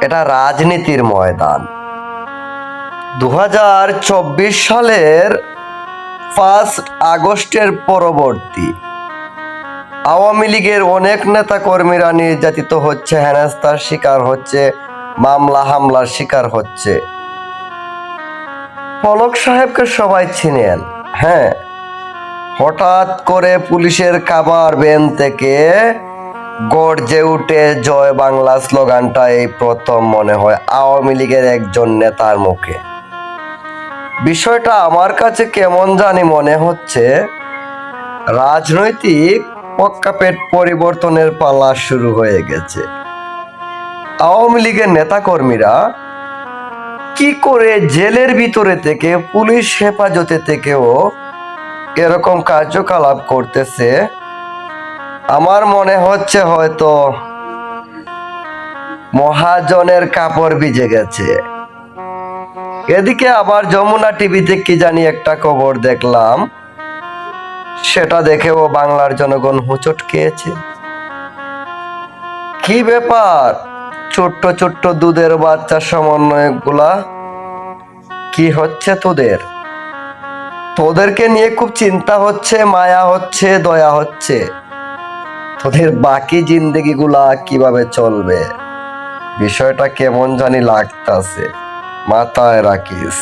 এটা রাজনীতির ময়দান। 2024 সালের 5 আগস্টের পরবর্তী আওয়ামী লীগের অনেক নেতা কর্মীরা নির্যাতিত হচ্ছে, হেনস্থার শিকার হচ্ছে, মামলা হামলার শিকার হচ্ছে। পলক সাহেবকে সবাই চিনেন। হ্যাঁ, হঠাৎ করে পুলিশের কাভার ভ্যান থেকে গর্জে উঠে জয় বাংলা স্লোগানটা এই প্রথম মনে হয় আওয়ামী লীগের একজন নেতার মুখে। বিষয়টা আমার কাছে কেমন জানি মনে হচ্ছে রাজনৈতিক প্রেক্ষাপট পরিবর্তনের পালা শুরু হয়ে গেছে। আওয়ামী লীগের নেতাকর্মীরা কি করে জেলের ভিতরে থেকে, পুলিশ হেফাজতে থেকেও এরকম কার্যকলাপ করতেছে, আমার মনে হচ্ছে হয়তো মহাজনের কাপড় ভিজে গেছে। এদিকে আবার যমুনা টিভিতে কি জানি একটা খবর দেখলাম, সেটা দেখেও বাংলার জনগণ হোঁচট খেয়েছে। কি ব্যাপার, ছোট্ট ছোট্ট দুধের বাচ্চা সমন্বয়কগুলা, কি হচ্ছে তোদের? তোদেরকে নিয়ে খুব চিন্তা হচ্ছে, মায়া হচ্ছে, দয়া হচ্ছে। তোদের বাকি জিন্দেগিগুলা কিভাবে চলবে, বিষয়টা কেমন জানি লাগতাছে, মাথায় রাখিস।